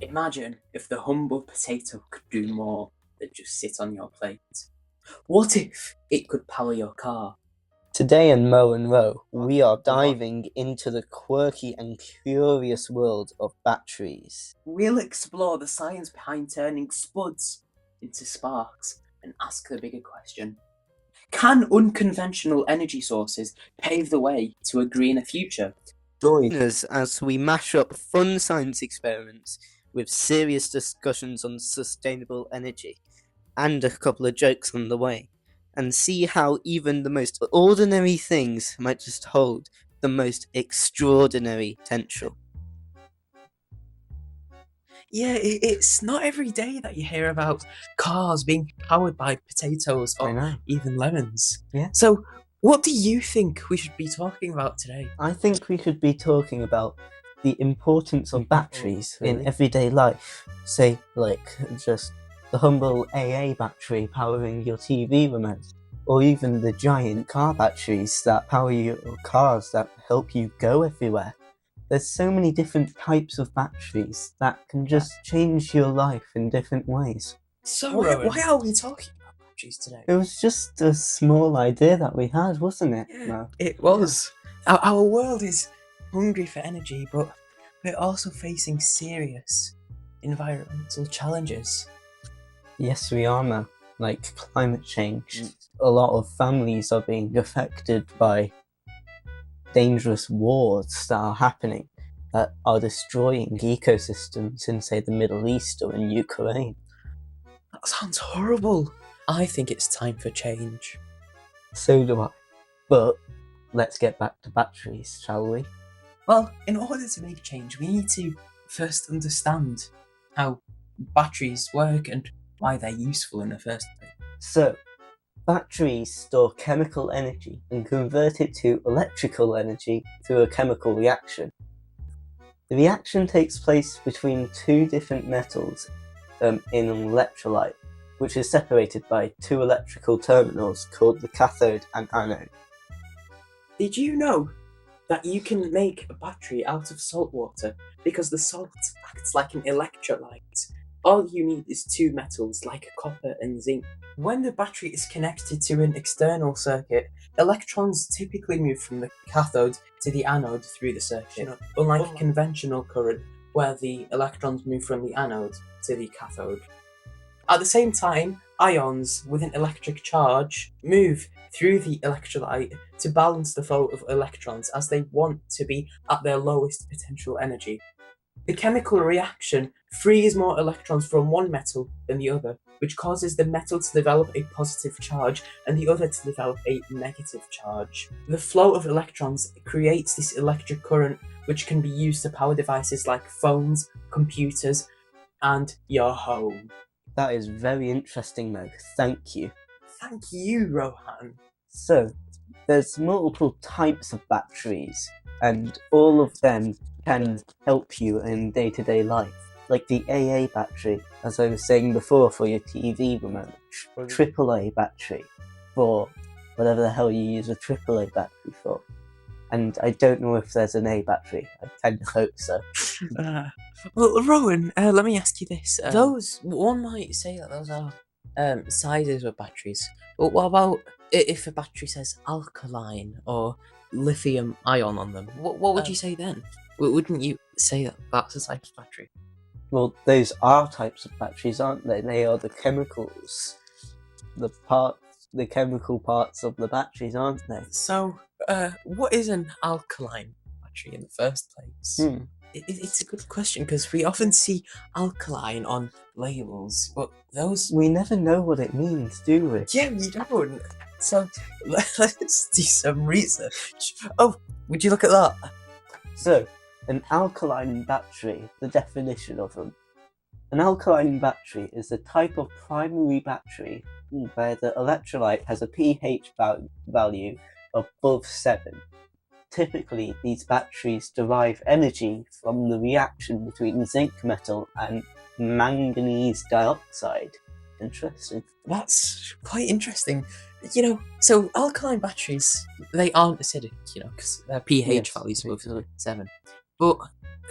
Imagine if the humble potato could do more than just sit on your plate. What if it could power your car? Today in Mo and Row, we are diving into the quirky and curious world of batteries. We'll explore the science behind turning spuds into sparks and ask the bigger question. Can unconventional energy sources pave the way to a greener future? Join us as we mash up fun science experiments with serious discussions on sustainable energy and a couple of jokes on the way, and see how even the most ordinary things might just hold the most extraordinary potential. Yeah, it's not every day that you hear about cars being powered by potatoes or even lemons. Yeah. So, what do you think we should be talking about today? I think we should be talking about the importance of batteries in everyday life. Say, like, just the humble AA battery powering your TV remote, or even the giant car batteries that power your cars that help you go everywhere. There's so many different types of batteries that can just change your life in different ways. So, why are we talking about batteries today? It was just a small idea that we had, wasn't it? Yeah, No. it was. Yeah. Our world is hungry for energy, but we're also facing serious environmental challenges. Yes, we are now. Like climate change. A lot of families are being affected by dangerous wars that are happening that are destroying ecosystems in, say, the Middle East or in Ukraine. That sounds horrible. I think it's time for change. So do I. But let's get back to batteries, shall we? Well, in order to make change, we need to first understand how batteries work and why they're useful in the first place. So, batteries store chemical energy and convert it to electrical energy through a chemical reaction. The reaction takes place between two different metals in an electrolyte, which is separated by two electrical terminals called the cathode and anode. Did you know that you can make a battery out of salt water because the salt acts like an electrolyte? All you need is two metals like copper and zinc. When the battery is connected to an external circuit, electrons typically move from the cathode to the anode through the circuit, unlike conventional current where the electrons move from the anode to the cathode. At the same time, ions with an electric charge move through the electrolyte to balance the flow of electrons as they want to be at their lowest potential energy. The chemical reaction frees more electrons from one metal than the other, which causes the metal to develop a positive charge and the other to develop a negative charge. The flow of electrons creates this electric current, which can be used to power devices like phones, computers, and your home. That is very interesting, Mo. Thank you. Thank you, Rohan. So, there's multiple types of batteries, and all of them can help you in day-to-day life. Like the AA battery, as I was saying before, for your TV remote. AAA battery for whatever the hell you use a AAA battery for. And I don't know if there's an A battery. I tend to hope so. Well, Rowan, let me ask you this. One might say that those are sizes of batteries. But what about if a battery says alkaline or lithium ion on them? What would you say then? Wouldn't you say that that's a type of battery? Well, those are types of batteries, aren't they? They are the chemicals. The chemical parts of the batteries, aren't they? So, what is an alkaline battery in the first place? It's a good question because we often see alkaline on labels, but those... We never know what it means, do we? Yeah, we don't. So, let's do some research. Oh, would you look at that? So, an alkaline battery, the definition of them. An alkaline battery is a type of primary battery where the electrolyte has a pH value above 7. Typically, these batteries derive energy from the reaction between zinc metal and manganese dioxide. Interesting. That's quite interesting. So alkaline batteries, they aren't acidic, because their pH values above 7. But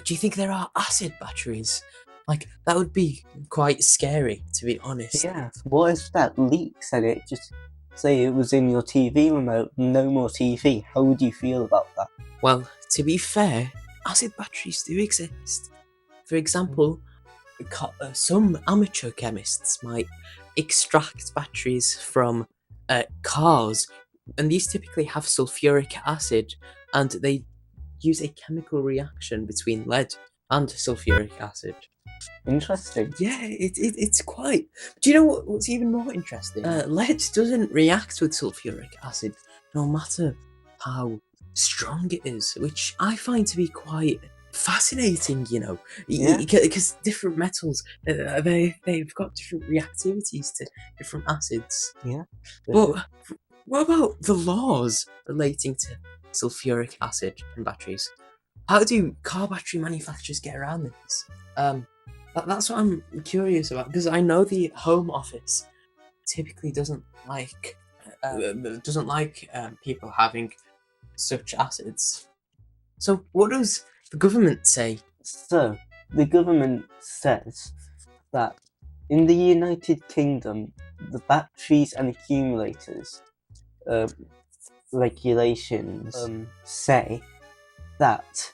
do you think there are acid batteries? Like, that would be quite scary, to be honest. Yeah, what if that leaks and it just, say it was in your TV remote, no more TV, how would you feel about that? Well, to be fair, acid batteries do exist. For example, some amateur chemists might extract batteries from cars, and these typically have sulfuric acid, and they use a chemical reaction between lead and sulfuric acid. Interesting. Yeah, it's quite. Do you know what's even more interesting? Lead doesn't react with sulfuric acid, no matter how strong it is, which I find to be quite fascinating. Yeah. Because different metals, they've got different reactivities to different acids. Yeah. But what about the laws relating to sulfuric acid and batteries? How do car battery manufacturers get around this? That's what I'm curious about, because I know the Home Office typically doesn't like people having such acids. So what does the government say? So, the government says that in the United Kingdom, the batteries and accumulators regulations say that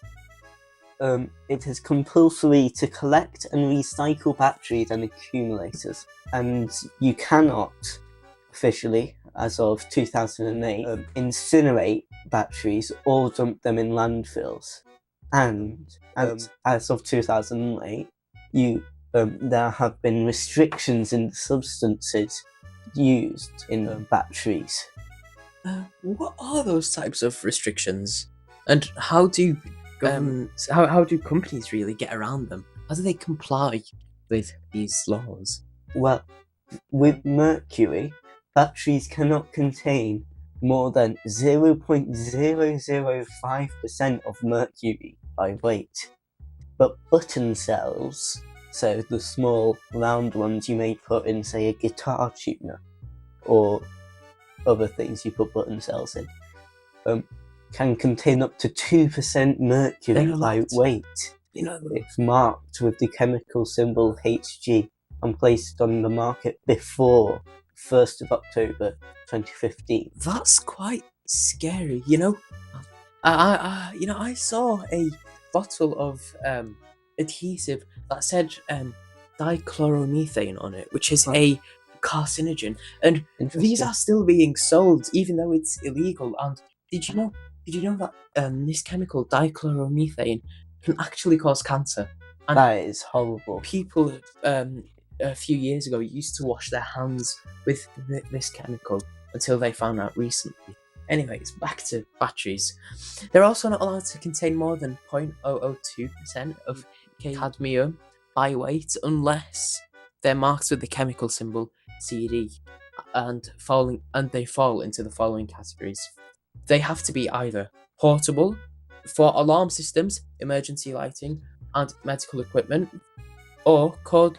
it is compulsory to collect and recycle batteries and accumulators, and you cannot officially, as of 2008, incinerate batteries or dump them in landfills. And as of 2008, there have been restrictions in the substances used in batteries. What are those types of restrictions, and how do how do companies really get around them? How do they comply with these laws? Well, with mercury, batteries cannot contain more than 0.005% of mercury by weight. But button cells, so the small round ones you may put in, say, a guitar tuner, or other things you put button cells in, can contain up to 2% mercury by weight. It's marked with the chemical symbol Hg and placed on the market before 1st of October 2015. That's quite scary. I saw a bottle of adhesive that said dichloromethane on it, which is a carcinogen, and these are still being sold even though it's illegal. And did you know that this chemical dichloromethane can actually cause cancer? And that is horrible. People a few years ago used to wash their hands with this chemical until they found out recently. Anyways, back to batteries. They're also not allowed to contain more than 0.002% of cadmium by weight unless they're marked with the chemical symbol CD, and they fall into the following categories. They have to be either portable for alarm systems, emergency lighting, and medical equipment, or for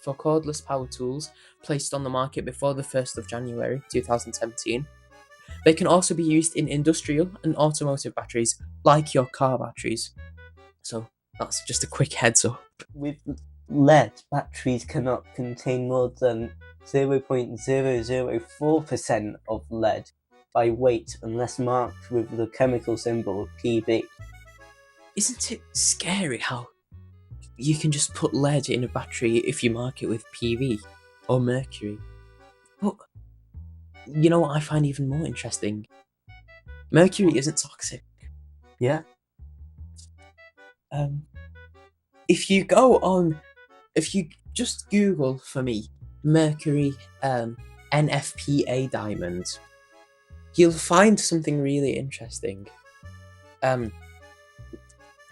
cordless power tools placed on the market before the 1st of January 2017. They can also be used in industrial and automotive batteries, like your car batteries. So that's just a quick heads up. With lead, batteries cannot contain more than 0.004% of lead by weight unless marked with the chemical symbol Pb. Isn't it scary how you can just put lead in a battery if you mark it with Pb or mercury? But you know what I find even more interesting? Mercury isn't toxic. Yeah. If you just Google for me mercury NFPA diamond, you'll find something really interesting.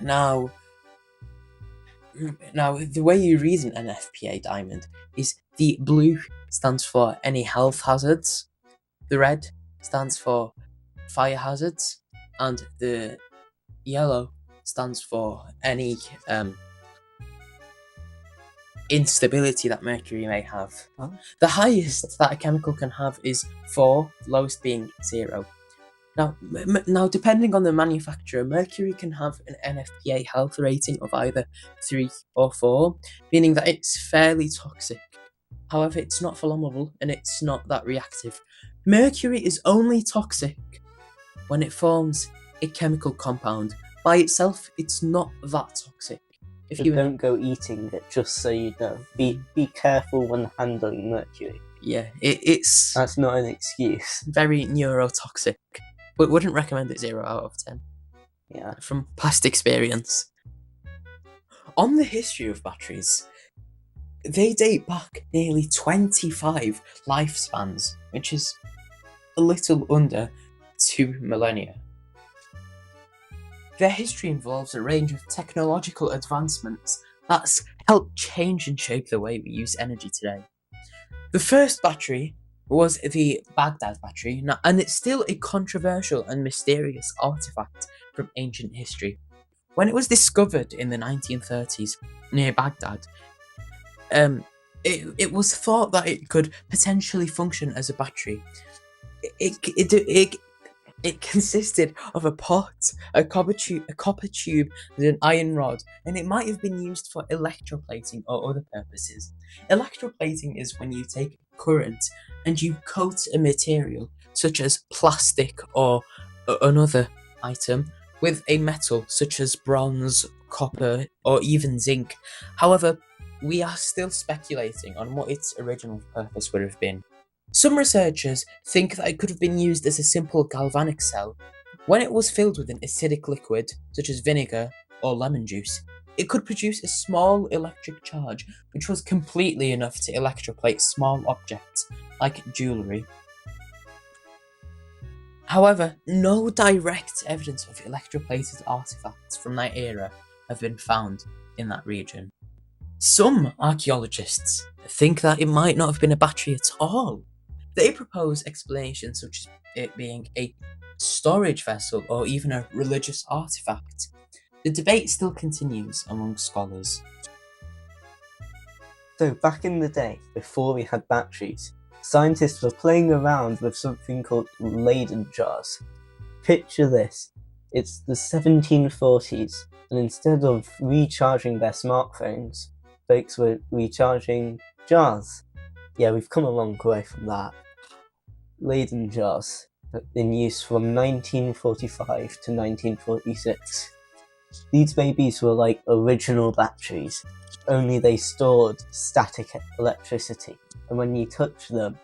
Now, the way you read an NFPA diamond is the blue stands for any health hazards, the red stands for fire hazards, and the yellow stands for any instability that mercury may have. The highest that a chemical can have is 4, lowest being 0. Now, depending on the manufacturer, mercury can have an NFPA health rating of either 3 or 4, meaning that it's fairly toxic. However, it's not flammable and it's not that reactive. Mercury is only toxic when it forms a chemical compound. By itself, it's not that toxic. If But you don't go eating it, just so you know. Be careful when handling mercury. Yeah, it's That's not an excuse. very neurotoxic. But wouldn't recommend it 0 out of 10 Yeah. from past experience. On the history of batteries, they date back nearly 25 lifespans, which is a little under 2 millennia. Their history involves a range of technological advancements that's helped change and shape the way we use energy today. The first battery was the Baghdad battery, and it's still a controversial and mysterious artifact from ancient history. When it was discovered in the 1930s near Baghdad, it was thought that it could potentially function as a battery. It consisted of a pot, a copper tube with an iron rod, and it might have been used for electroplating or other purposes. Electroplating is when you take current and you coat a material, such as plastic or another item, with a metal such as bronze, copper, or even zinc. However, we are still speculating on what its original purpose would have been. Some researchers think that it could have been used as a simple galvanic cell. When it was filled with an acidic liquid, such as vinegar or lemon juice, it could produce a small electric charge, which was completely enough to electroplate small objects, like jewellery. However, no direct evidence of electroplated artifacts from that era have been found in that region. Some archaeologists think that it might not have been a battery at all. They propose explanations such as it being a storage vessel or even a religious artifact. The debate still continues among scholars. So back in the day, before we had batteries, scientists were playing around with something called Leyden jars. Picture this. It's the 1740s, and instead of recharging their smartphones, folks were recharging jars. Yeah, we've come a long way from that. Leyden jars, in use from 1945 to 1946. These babies were like original batteries, only they stored static electricity, and when you touch them,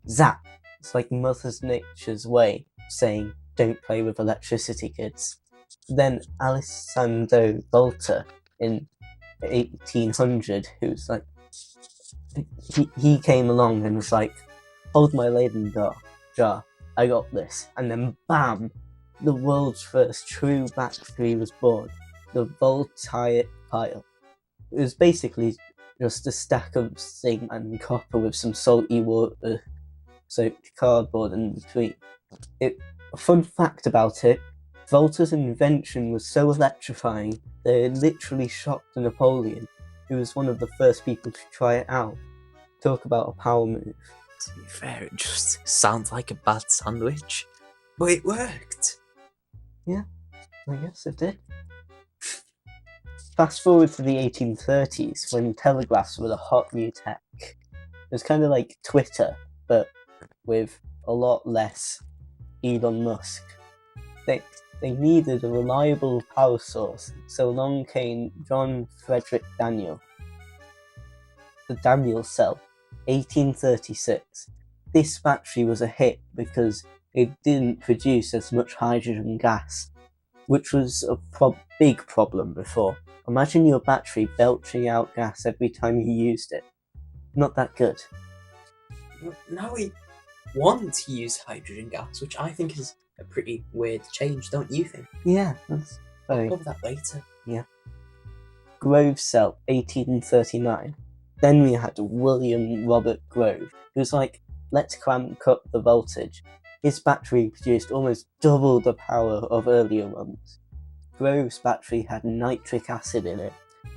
zap! It's like Mother Nature's way of saying, don't play with electricity, kids. Then Alessandro Volta in 1800, who's like, he came along and was like, hold my Leyden jar, I got this. And then bam, the world's first true battery was born, the Voltaic pile. It was basically just a stack of zinc and copper with some salty water soaked cardboard in between. A fun fact about it, Volta's invention was so electrifying that it literally shocked Napoleon, who was one of the first people to try it out. Talk about a power move. To be fair, it just sounds like a bad sandwich. But it worked. Yeah, I guess it did. Fast forward to the 1830s, when telegraphs were the hot new tech. It was kind of like Twitter, but with a lot less Elon Musk. They needed a reliable power source, so along came John Frederick Daniell. The Daniell cell, 1836. This battery was a hit because it didn't produce as much hydrogen gas, which was a big problem before. Imagine your battery belching out gas every time you used it. Not that good. Now we want to use hydrogen gas, which I think is a pretty weird change, don't you think? Yeah, that's very... I'll cover that later. Yeah. Grove cell, 1839. Then we had William Robert Grove, who was like, let's crank up the voltage. His battery produced almost double the power of earlier ones. Grove's battery had nitric acid in it,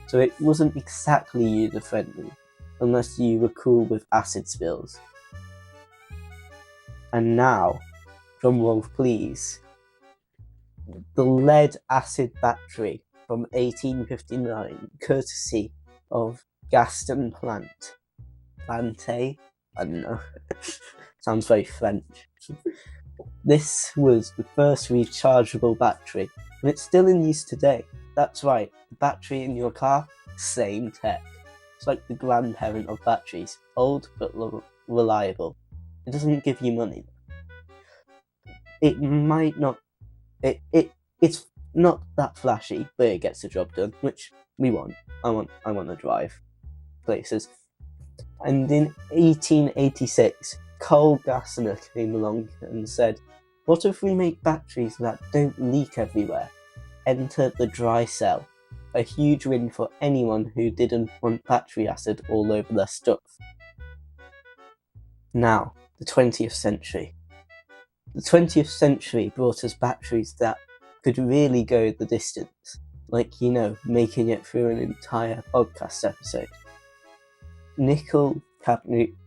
so it wasn't exactly user-friendly, unless you were cool with acid spills. And now, drumroll please, the lead acid battery from 1859, courtesy of Gaston Plante. Plante? I don't know. Sounds very French. This was the first rechargeable battery, and it's still in use today. That's right, the battery in your car, same tech. It's like the grandparent of batteries, old but reliable. It doesn't give you money. It might not. It's not that flashy, but it gets the job done, which we want. I want to drive places. And in 1886, Carl Gassner came along and said, "What if we make batteries that don't leak everywhere?" Enter the dry cell. A huge win for anyone who didn't want battery acid all over their stuff. Now, the 20th century. The 20th century brought us batteries that could really go the distance, like, making it through an entire podcast episode. Nickel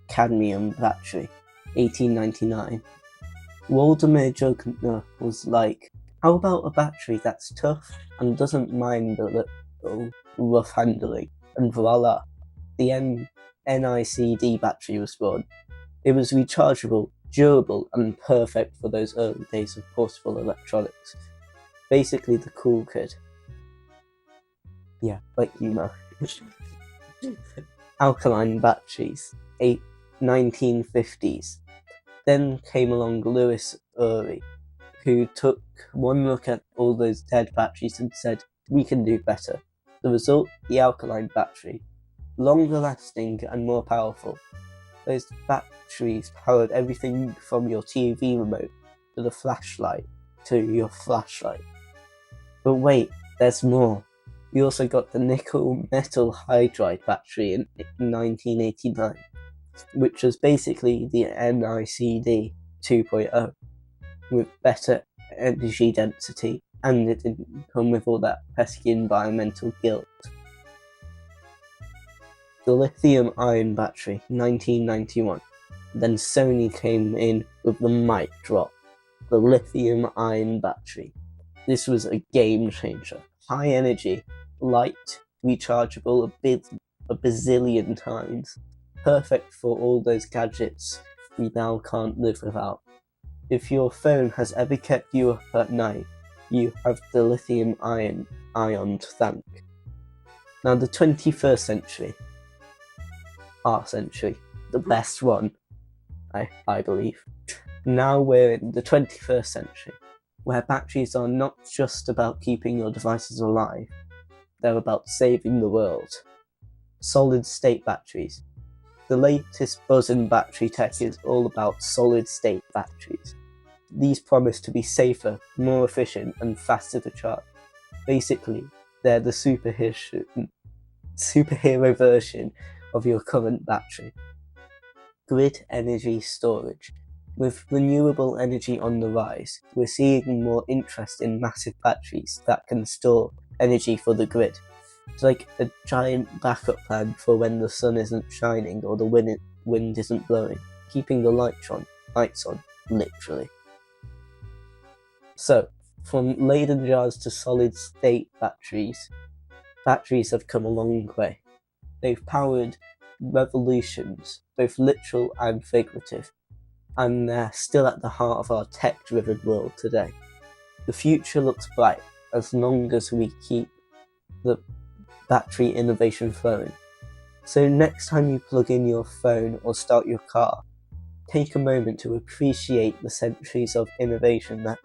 cadmium battery, 1899. Waldemar Jungner was like, how about a battery that's tough and doesn't mind a little rough handling? And voila, the NICD battery was born. It was rechargeable, durable, and perfect for those early days of portable electronics. Basically the cool kid. Yeah, like you know. Alkaline batteries, 1950s. Then came along Louis Urey, who took one look at all those dead batteries and said, we can do better. The result, the alkaline battery. Longer lasting and more powerful. Those batteries powered everything from your TV remote to the flashlight to your flashlight. But wait, there's more. We also got the nickel metal hydride battery in 1989, which was basically the NICD 2.0, with better energy density, and it didn't come with all that pesky environmental guilt. The lithium-ion battery, 1991. Then Sony came in with the mic drop, the lithium-ion battery. This was a game changer. High energy, light, rechargeable a bazillion times. Perfect for all those gadgets we now can't live without. If your phone has ever kept you up at night, you have the lithium-ion to thank. Now the 21st century. Our century. The best one, I believe. Now we're in the 21st century, where batteries are not just about keeping your devices alive, they're about saving the world. Solid-state batteries. The latest buzz in battery tech is all about solid-state batteries. These promise to be safer, more efficient, and faster to charge. Basically, they're the superhero version of your current battery. Grid energy storage. With renewable energy on the rise, we're seeing more interest in massive batteries that can store energy for the grid. It's like a giant backup plan for when the sun isn't shining or the wind isn't blowing, keeping the lights on, literally. So, from Leyden jars to solid-state batteries have come a long way. They've powered revolutions, both literal and figurative, and they're still at the heart of our tech-driven world today. The future looks bright as long as we keep the battery innovation flowing. So next time you plug in your phone or start your car, take a moment to appreciate the centuries of innovation that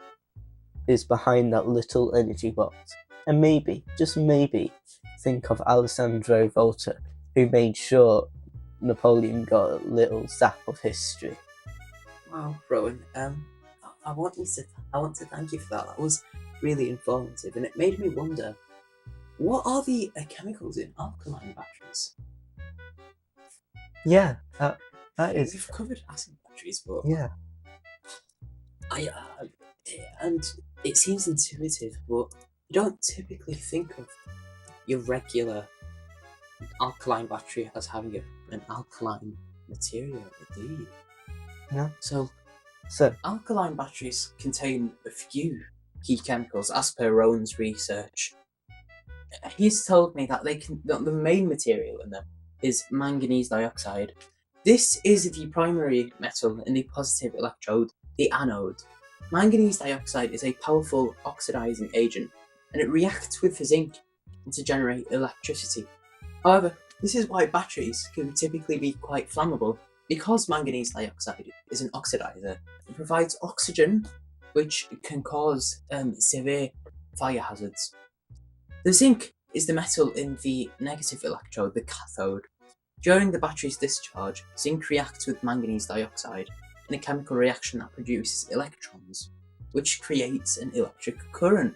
is behind that little energy box. And maybe, just maybe, think of Alessandro Volta, who made sure Napoleon got a little zap of history. Wow, Rowan. I want to thank you for that. That was really informative, and it made me wonder, what are the chemicals in alkaline batteries? Yeah, that is. We've covered acid batteries, but yeah, and it seems intuitive, but you don't typically think of your regular alkaline battery as having an alkaline material, do you? No. So, So, Alkaline batteries contain a few key chemicals, as per Rowan's research. He's told me that the main material in them is manganese dioxide. This is the primary metal in the positive electrode, the anode. Manganese dioxide is a powerful oxidizing agent, and it reacts with zinc to generate electricity. However, this is why batteries can typically be quite flammable. Because manganese dioxide is an oxidizer, it provides oxygen, which can cause severe fire hazards. The zinc is the metal in the negative electrode, the cathode. During the battery's discharge, zinc reacts with manganese dioxide in a chemical reaction that produces electrons, which creates an electric current.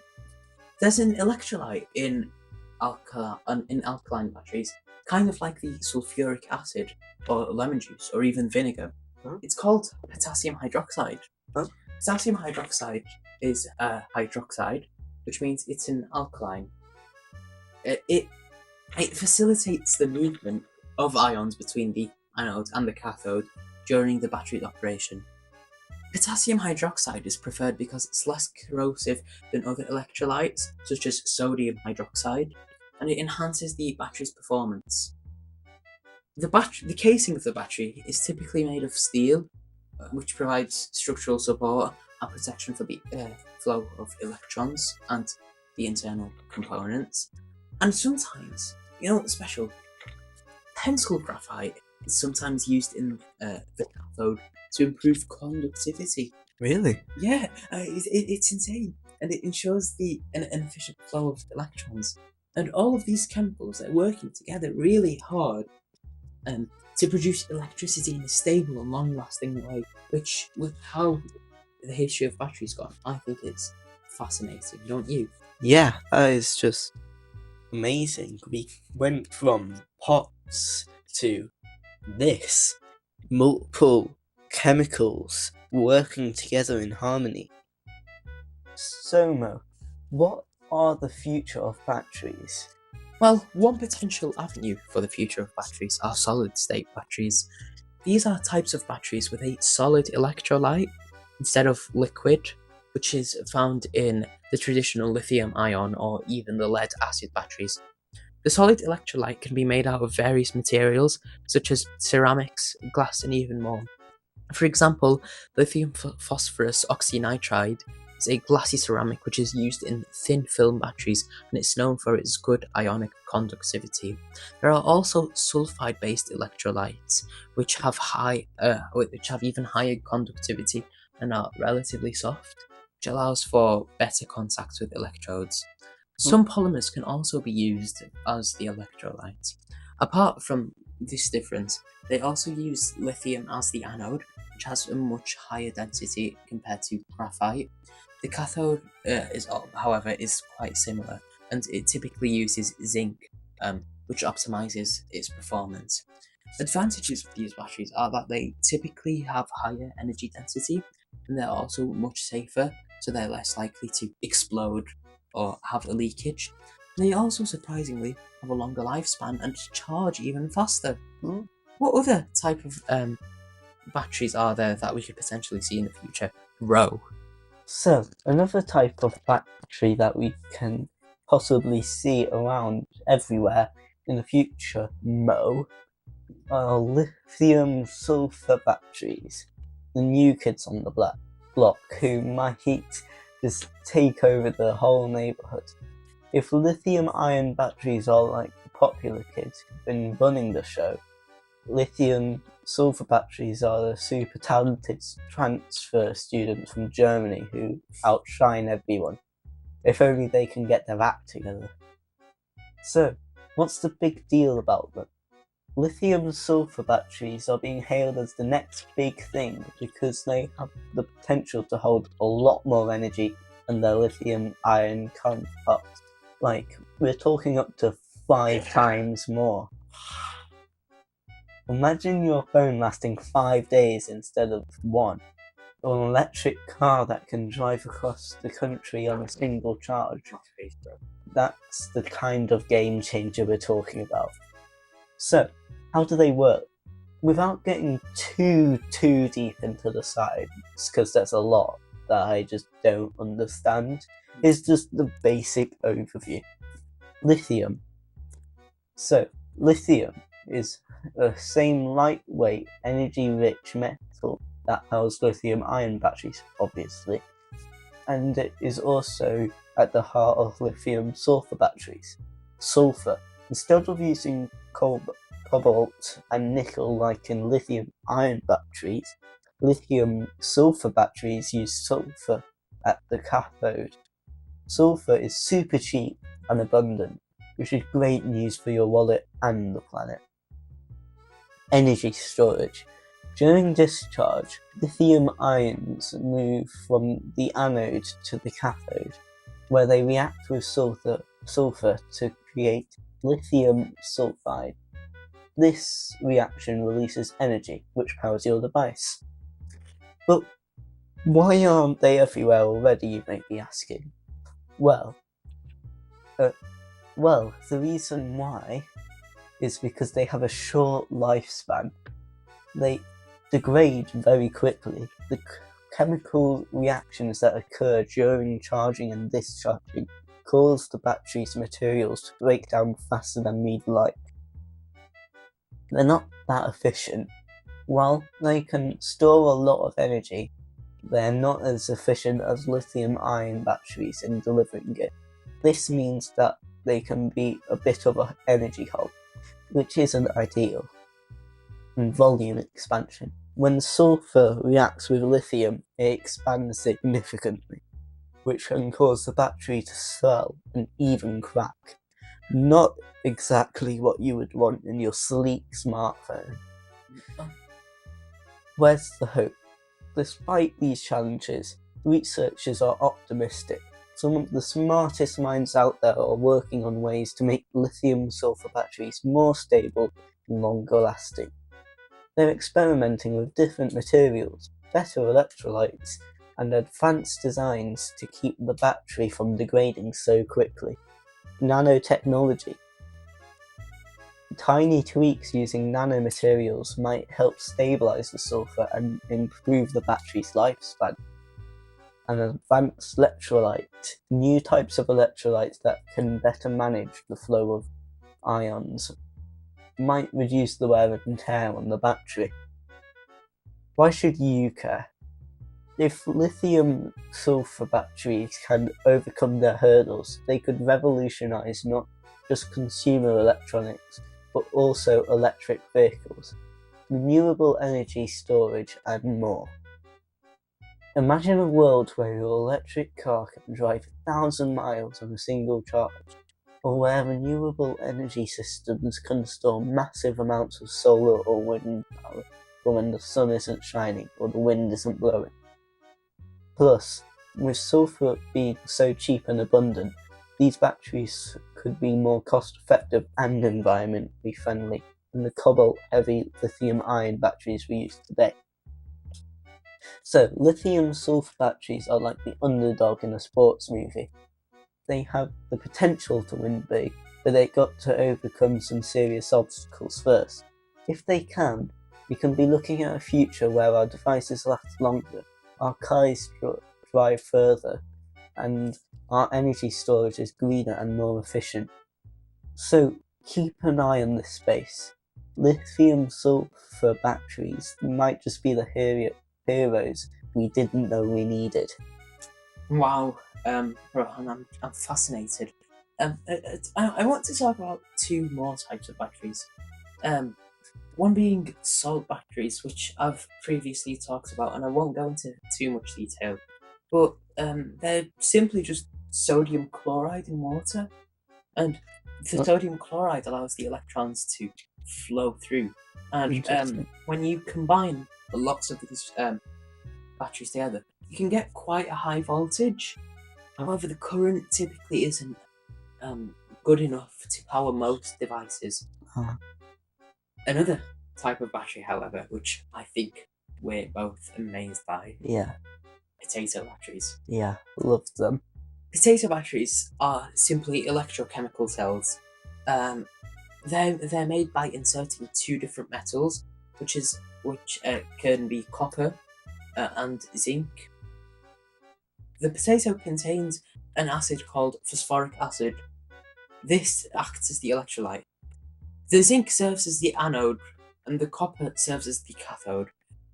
There's an electrolyte in alkaline batteries, kind of like the sulfuric acid or lemon juice or even vinegar. It's called potassium hydroxide. Potassium hydroxide is a hydroxide, which means it's an alkaline. It facilitates the movement of ions between the anode and the cathode during the battery's operation. Potassium hydroxide is preferred because it's less corrosive than other electrolytes, such as sodium hydroxide, and it enhances the battery's performance. The casing of the battery is typically made of steel, which provides structural support and protection for the flow of electrons and the internal components. And sometimes, special pencil graphite is sometimes used in the cathode to improve conductivity. really? Yeah, it's insane, and it ensures an efficient flow of electrons. And all of these chemicals are working together really hard to produce electricity in a stable and long-lasting way, which, with how the history of batteries gone, I think it's fascinating, don't you? Yeah, that is just amazing. We went from pots to this. Multiple chemicals working together in harmony. So, Mo, what are the future of batteries? Well, one potential avenue for the future of batteries are solid-state batteries. These are types of batteries with a solid electrolyte instead of liquid, which is found in the traditional lithium-ion or even the lead-acid batteries. The solid electrolyte can be made out of various materials, such as ceramics, glass, and even more. For example, lithium phosphorus oxynitride is a glassy ceramic which is used in thin film batteries, and it's known for its good ionic conductivity. There are also sulfide-based electrolytes which have even higher conductivity and are relatively soft, which allows for better contact with electrodes. Some polymers can also be used as the electrolyte. Apart from this difference, they also use lithium as the anode, which has a much higher density compared to graphite. The cathode, however, is quite similar, and it typically uses zinc, which optimizes its performance. Advantages of these batteries are that they typically have higher energy density, and they're also much safer, so they're less likely to explode or have a leakage. They also surprisingly have a longer lifespan and charge even faster. What other type of batteries are there that we could potentially see in the future? Row. So, another type of battery that we can possibly see around everywhere in the future, Mo, are lithium sulfur batteries. The new kids on the block who might just take over the whole neighborhood. If lithium-ion batteries are like the popular kids who've been running the show, lithium-sulfur batteries are the super talented transfer students from Germany who outshine everyone. If only they can get their act together. So, what's the big deal about them? Lithium-sulfur batteries are being hailed as the next big thing because they have the potential to hold a lot more energy than their lithium-ion counterparts. Like, we're talking up to 5 times more. Imagine your phone lasting 5 days instead of 1, or an electric car that can drive across the country on a single charge. That's the kind of game changer we're talking about. So, how do they work? without getting too deep into the science, because there's a lot that I just don't understand, is just the basic overview. Lithium. So, lithium is the same lightweight, energy-rich metal that powers lithium-ion batteries, obviously, and it is also at the heart of lithium-sulfur batteries. Sulfur. Instead of using cobalt and nickel like in lithium-ion batteries, lithium-sulfur batteries use sulfur at the cathode. Sulfur is super cheap and abundant, which is great news for your wallet and the planet. Energy storage. During discharge, lithium ions move from the anode to the cathode, where they react with sulfur to create lithium sulfide. This reaction releases energy, which powers your device. But why aren't they everywhere already, you may be asking? Well, the reason why is because they have a short lifespan. They degrade very quickly. The chemical reactions that occur during charging and discharging cause the battery's materials to break down faster than we'd like. They're not that efficient. While they can store a lot of energy, they're not as efficient as lithium-ion batteries in delivering it. This means that they can be a bit of an energy hog, which isn't ideal. And volume expansion. When sulfur reacts with lithium, it expands significantly, which can cause the battery to swell and even crack. Not exactly what you would want in your sleek smartphone. Where's the hope? Despite these challenges, researchers are optimistic. Some of the smartest minds out there are working on ways to make lithium-sulfur batteries more stable and longer lasting. They're experimenting with different materials, better electrolytes, and advanced designs to keep the battery from degrading so quickly. Nanotechnology. Tiny tweaks using nanomaterials might help stabilize the sulfur and improve the battery's lifespan. An advanced electrolyte. New types of electrolytes that can better manage the flow of ions might reduce the wear and tear on the battery. Why should you care? If lithium-sulfur batteries can overcome their hurdles, they could revolutionize not just consumer electronics, but also electric vehicles, renewable energy storage, and more. Imagine a world where your electric car can drive 1,000 miles on a single charge, or where renewable energy systems can store massive amounts of solar or wind power for when the sun isn't shining or the wind isn't blowing. Plus, with sulfur being so cheap and abundant, these batteries could be more cost-effective and environmentally friendly than the cobalt-heavy lithium-ion batteries we use today. So, lithium-sulfur batteries are like the underdog in a sports movie. They have the potential to win big, but they've got to overcome some serious obstacles first. If they can, we can be looking at a future where our devices last longer, our cars drive further, and our energy storage is greener and more efficient. So keep an eye on this space. Lithium-sulfur batteries might just be the heroes we didn't know we needed. Wow, Rohan, I'm fascinated. I want to talk about two more types of batteries. One being salt batteries, which I've previously talked about, and I won't go into too much detail, but they're simply just sodium chloride in water, and the sodium chloride allows the electrons to flow through, and when you combine lots of these batteries together, you can get quite a high voltage. However, the current typically isn't good enough to power most devices. Another type of battery, however, which I think we're both amazed by, potato batteries. Yeah, love them. Potato batteries are simply electrochemical cells. They're made by inserting two different metals, which can be copper and zinc. The potato contains an acid called phosphoric acid. This acts as the electrolyte. The zinc serves as the anode, and the copper serves as the cathode.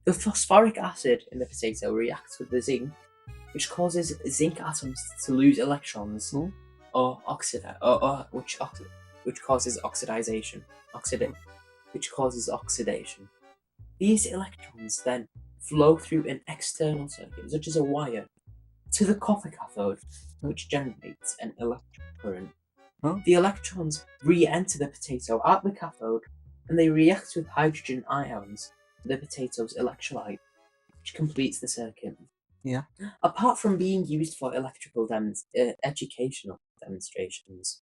The phosphoric acid in the potato reacts with the zinc, which causes zinc atoms to lose electrons, or which causes oxidation. Which causes oxidation. These electrons then flow through an external circuit, such as a wire, to the copper cathode, which generates an electric current. The electrons re-enter the potato at the cathode, and they react with hydrogen ions, the potato's electrolyte, which completes the circuit. Yeah. Apart from being used for electrical educational demonstrations,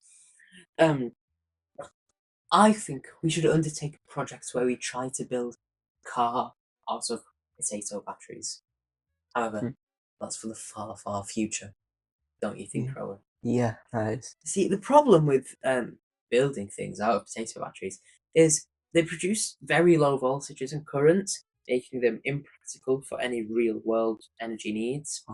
I think we should undertake projects where we try to build a car out of potato batteries. However, that's for the far, far future, don't you think, Rowan? Yeah, that is. See, the problem with building things out of potato batteries is they produce very low voltages and currents, making them impractical for any real-world energy needs.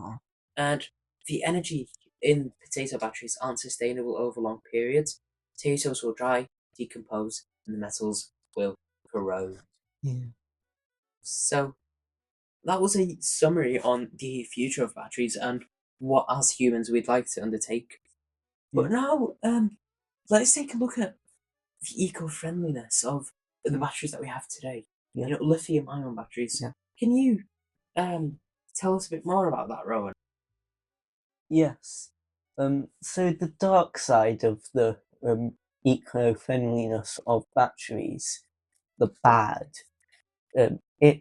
And the energy in potato batteries aren't sustainable over long periods. Potatoes will dry, decompose, and the metals will corrode. Yeah. So that was a summary on the future of batteries and what, as humans, we'd like to undertake. But now, let's take a look at the eco-friendliness of the batteries that we have today. Yeah. You know, lithium-ion batteries. Yeah. Can you tell us a bit more about that, Rowan? Yes. So the dark side of the eco-friendliness of batteries, the bad, it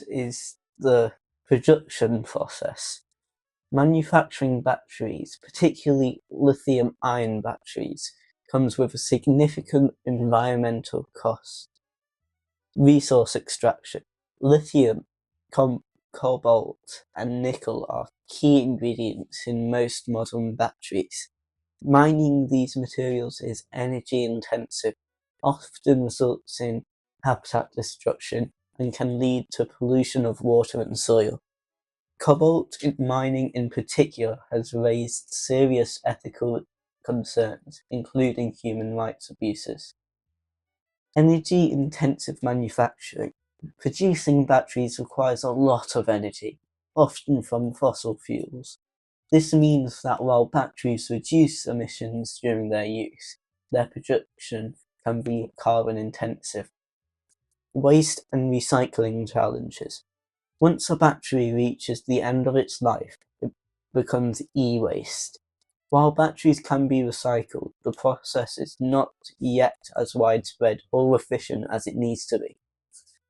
is the production process. Manufacturing batteries, particularly lithium-ion batteries, comes with a significant environmental cost. Resource extraction. Lithium, cobalt, and nickel are key ingredients in most modern batteries. Mining these materials is energy intensive, often results in habitat destruction, and can lead to pollution of water and soil. Cobalt mining in particular has raised serious ethical concerns, including human rights abuses. Energy-intensive manufacturing. Producing batteries requires a lot of energy, often from fossil fuels. This means that while batteries reduce emissions during their use, their production can be carbon-intensive. Waste and recycling challenges. Once a battery reaches the end of its life, it becomes e-waste. While batteries can be recycled, the process is not yet as widespread or efficient as it needs to be.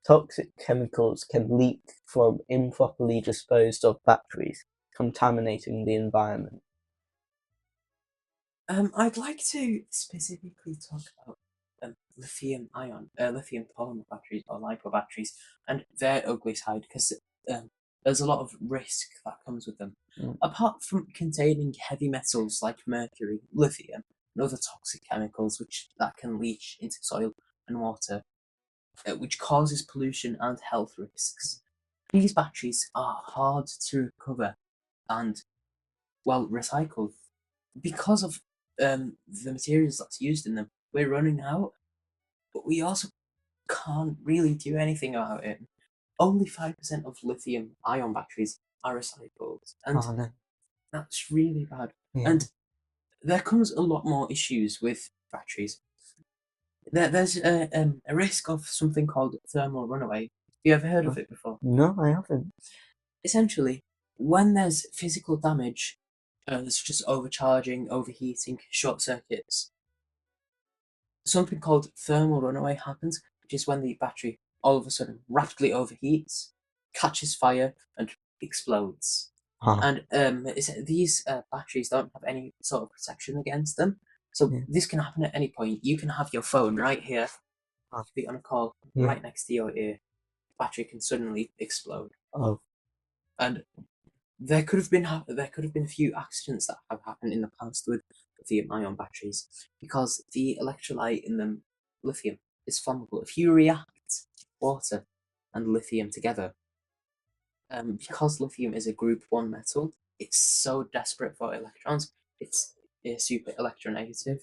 Toxic chemicals can leak from improperly disposed of batteries, contaminating the environment. I'd like to specifically talk about lithium polymer batteries or LiPo batteries and their ugly side, because there's a lot of risk that comes with them. Apart from containing heavy metals like mercury, lithium, and other toxic chemicals that can leach into soil and water, which causes pollution and health risks, these batteries are hard to recover and, well, recycle. Because of the materials that's used in them, we're running out, but we also can't really do anything about it. Only 5% of lithium-ion batteries are recycled, and that's really bad. Yeah. And there comes a lot more issues with batteries. There's a risk of something called thermal runaway. Have you ever heard of it before? No, I haven't. Essentially, when there's physical damage, such as overcharging, overheating, short circuits, something called thermal runaway happens, which is when the battery all of a sudden rapidly overheats, catches fire, and explodes. And these batteries don't have any sort of protection against them, so this can happen at any point. You can have your phone right here, be on a call right next to your ear. Battery can suddenly explode. And there could have been a few accidents that have happened in the past with lithium-ion batteries, because the electrolyte in them, lithium, is flammable. If you react water and lithium together. Because lithium is a group 1 metal, it's so desperate for electrons, it's super electronegative.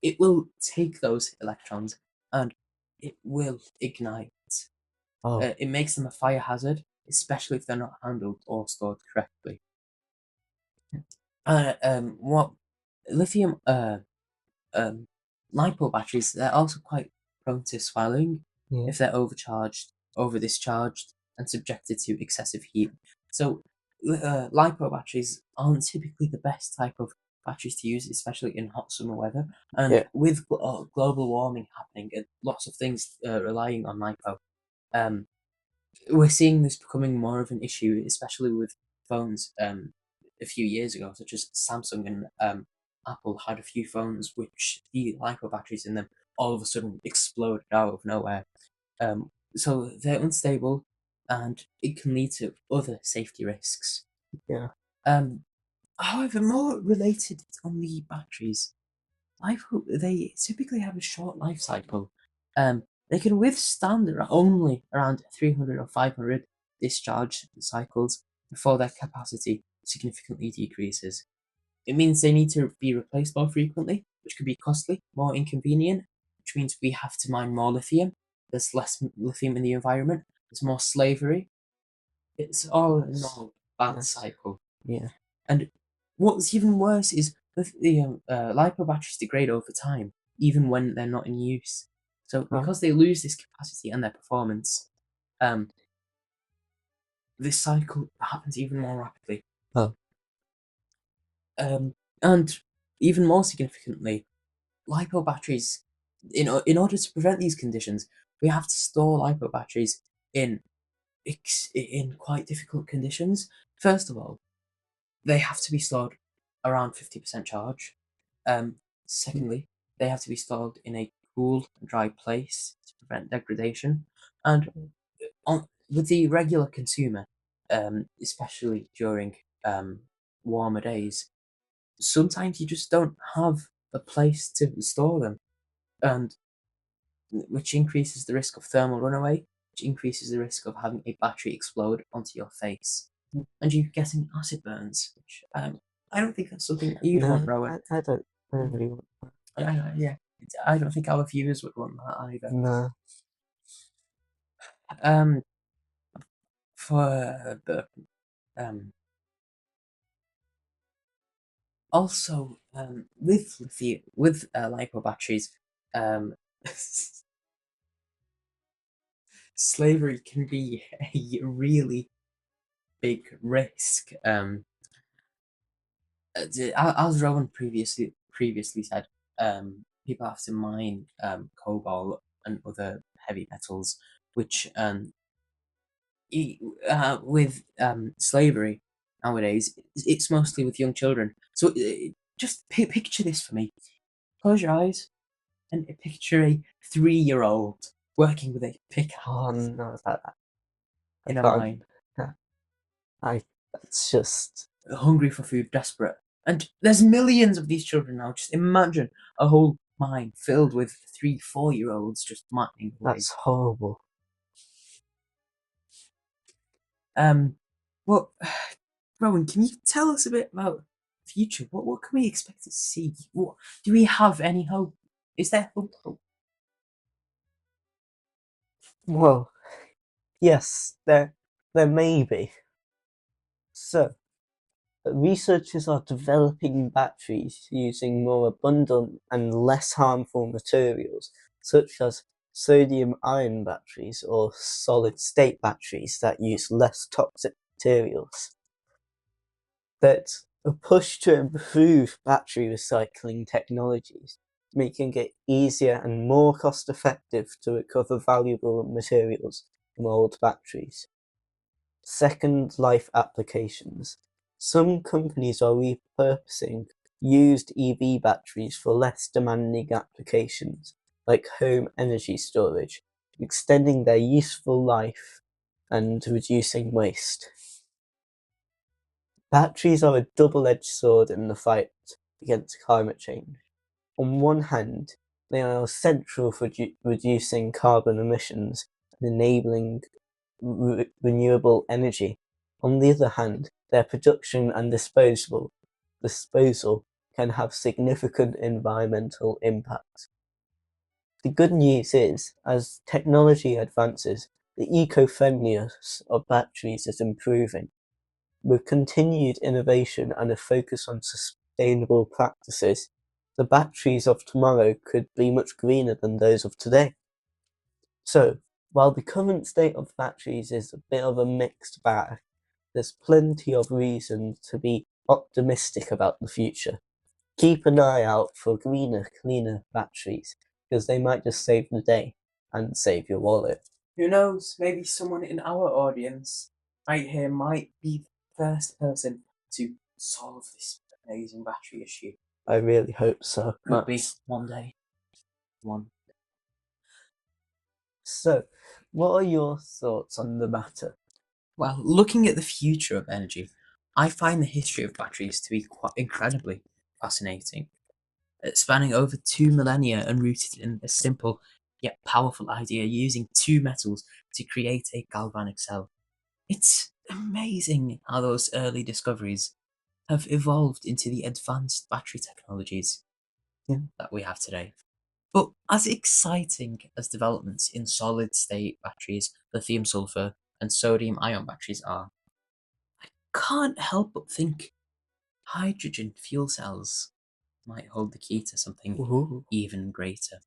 It will take those electrons and it will ignite. It makes them a fire hazard, especially if they're not handled or stored correctly. What lithium LiPo batteries, they're also quite prone to swelling if they're overcharged, over discharged, and subjected to excessive heat. So LiPo batteries aren't typically the best type of batteries to use, especially in hot summer weather. And with global warming happening and lots of things relying on LiPo, we're seeing this becoming more of an issue, especially with phones a few years ago, such as Samsung and Apple had a few phones which the LiPo batteries in them all of a sudden exploded out of nowhere. So they're unstable and it can lead to other safety risks. However, more related on the batteries, they typically have a short life cycle. They can withstand only around 300 or 500 discharge cycles before their capacity significantly decreases. It means they need to be replaced more frequently, which could be costly, more inconvenient, which means we have to mine more lithium. There's less lithium in the environment. There's more slavery. It's all in all a bad cycle. And what's even worse is the LiPo batteries degrade over time, even when they're not in use. So because they lose this capacity and their performance, this cycle happens even more rapidly. And even more significantly, LiPo batteries, in order to prevent these conditions, we have to store LiPo batteries in quite difficult conditions. First of all, they have to be stored around 50% charge. Secondly, they have to be stored in a cool and dry place to prevent degradation. And with the regular consumer, especially during warmer days, sometimes you just don't have a place to store them, and which increases the risk of thermal runaway, which increases the risk of having a battery explode onto your face, and you getting acid burns, which I don't think that's something you'd want, Rowan. I don't really want that. Yeah, I don't think our viewers would want that either. No. For the also with LiPo batteries, slavery can be a really big risk. As Rowan previously said, people have to mine cobalt and other heavy metals, which with slavery nowadays, it's mostly with young children. So just picture this for me. Close your eyes and picture a 3-year-old working with a pickaxe. Oh no, in a mine. That's just hungry for food, desperate. And there's millions of these children now. Just imagine a whole mine filled with 3-4-year-olds just mining away. That's horrible. Well, Rowan, can you tell us a bit about the future? What can we expect to see? What do we have any hope? Is there hope? Well, yes, there may be. So, researchers are developing batteries using more abundant and less harmful materials, such as sodium-ion batteries or solid-state batteries that use less toxic materials. That's a push to improve battery recycling technologies, making it easier and more cost-effective to recover valuable materials from old batteries. Second life applications. Some companies are repurposing used EV batteries for less demanding applications, like home energy storage, extending their useful life and reducing waste. Batteries are a double-edged sword in the fight against climate change. On one hand, they are essential for reducing carbon emissions and enabling renewable energy. On the other hand, their production and disposal can have significant environmental impact. The good news is, as technology advances, the eco-friendliness of batteries is improving. With continued innovation and a focus on sustainable practices, the batteries of tomorrow could be much greener than those of today. So, while the current state of batteries is a bit of a mixed bag, there's plenty of reason to be optimistic about the future. Keep an eye out for greener, cleaner batteries, because they might just save the day and save your wallet. Who knows? Maybe someone in our audience right here might be the first person to solve this amazing battery issue. I really hope so. Could be one day. So, what are your thoughts on the matter? Well, looking at the future of energy, I find the history of batteries to be quite incredibly fascinating. Spanning over 2 millennia and rooted in a simple yet powerful idea using two metals to create a galvanic cell. It's amazing how those early discoveries have evolved into the advanced battery technologies that we have today. But as exciting as developments in solid state batteries, lithium sulfur, and sodium ion batteries are, I can't help but think hydrogen fuel cells might hold the key to something even greater.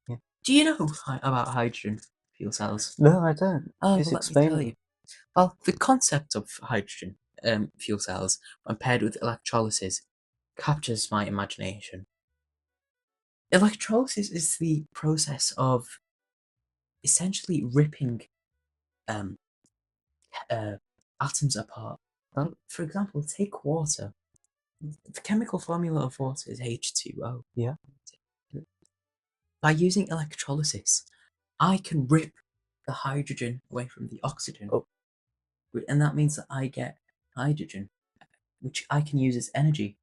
Yeah. Do you know about hydrogen fuel cells? No, I don't. Oh, Please let me explain. tell you. Well, the concept of hydrogen fuel cells, when paired with electrolysis, captures my imagination. Electrolysis is the process of essentially ripping um, atoms apart. For example, take water. The chemical formula of water is H2O. Yeah. By using electrolysis, I can rip the hydrogen away from the oxygen. And that means that I get hydrogen, which I can use as energy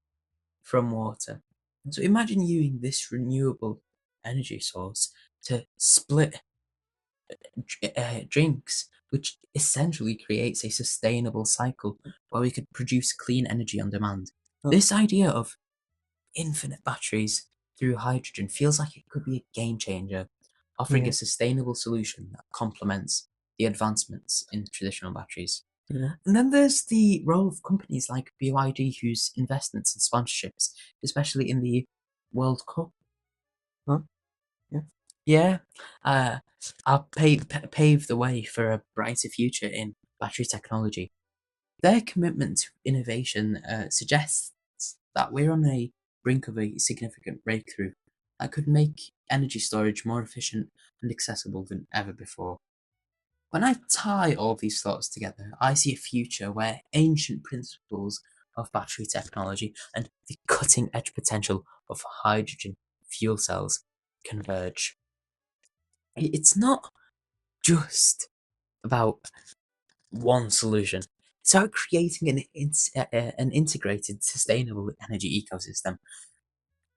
from water. So imagine using this renewable energy source to split drinks, which essentially creates a sustainable cycle where we could produce clean energy on demand. This idea of infinite batteries through hydrogen feels like it could be a game changer, offering a sustainable solution that complements the advancements in traditional batteries. Yeah. And then there's the role of companies like BYD, whose investments and sponsorships, especially in the World Cup, pave the way for a brighter future in battery technology. Their commitment to innovation suggests that we're on a brink of a significant breakthrough that could make energy storage more efficient and accessible than ever before. When I tie all these thoughts together, I see a future where ancient principles of battery technology and the cutting edge potential of hydrogen fuel cells converge. It's not just about one solution. It's about creating an integrated, sustainable energy ecosystem.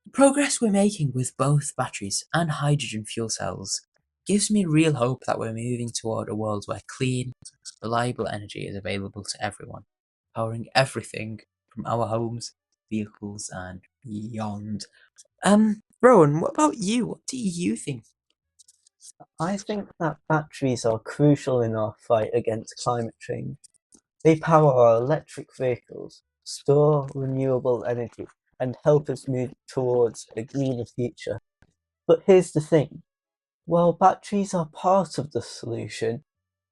The progress we're making with both batteries and hydrogen fuel cells gives me real hope that we're moving toward a world where clean, reliable energy is available to everyone, powering everything from our homes, vehicles, and beyond. Rowan, what about you? What do you think? I think that batteries are crucial in our fight against climate change. They power our electric vehicles, store renewable energy, and help us move towards a greener future. But here's the thing. While batteries are part of the solution,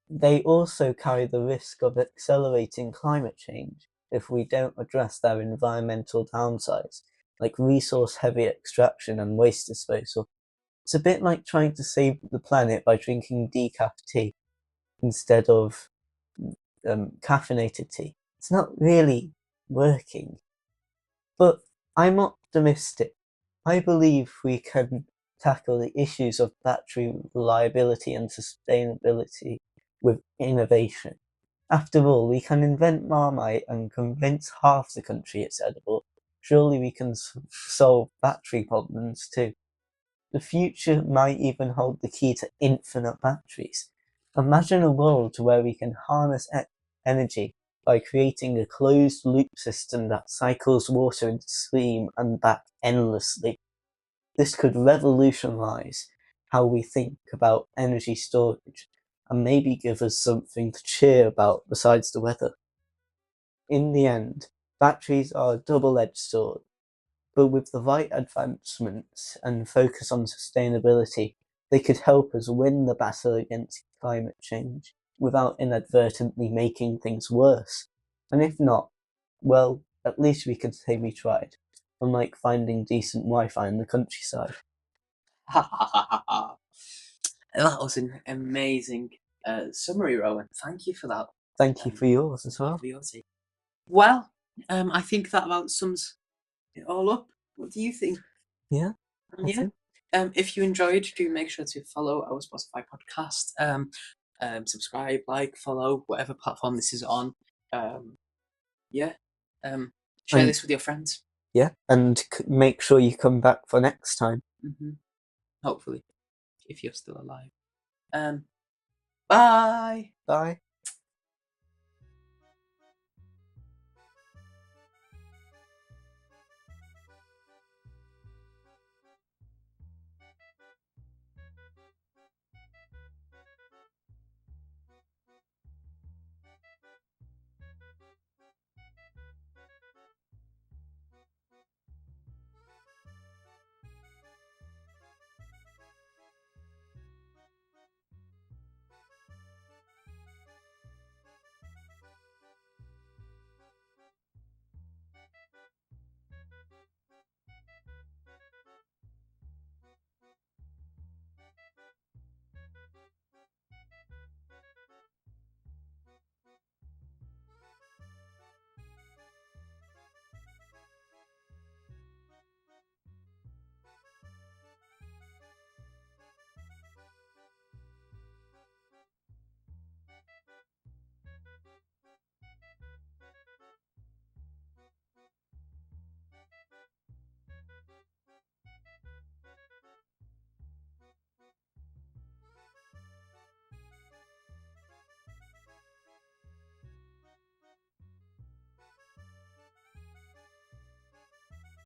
they also carry the risk of accelerating climate change if we don't address their environmental downsides, like resource-heavy extraction and waste disposal. It's a bit like trying to save the planet by drinking decaf tea instead of caffeinated tea. It's not really working. But I'm optimistic. I believe we can tackle the issues of battery reliability and sustainability with innovation. After all, we can invent Marmite and convince half the country it's edible. Surely we can solve battery problems too. The future might even hold the key to infinite batteries. Imagine a world where we can harness energy by creating a closed loop system that cycles water into steam and back endlessly. This could revolutionize how we think about energy storage and maybe give us something to cheer about besides the weather. In the end, batteries are a double-edged sword, but with the right advancements and focus on sustainability, they could help us win the battle against climate change without inadvertently making things worse. And if not, well, at least we can say we tried, unlike finding decent Wi-Fi in the countryside. Ha ha ha ha ha. That was an amazing summary, Rowan. Thank you for that. Thank you for yours as well. For your take. Well, I think that about sums it all up. What do you think? Yeah. Yeah. If you enjoyed, do make sure to follow our Spotify podcast. Subscribe, like, follow, whatever platform this is on. Yeah. Share this with your friends. Yeah, and make sure you come back for next time. Hopefully, if you're still alive. Bye. Bye.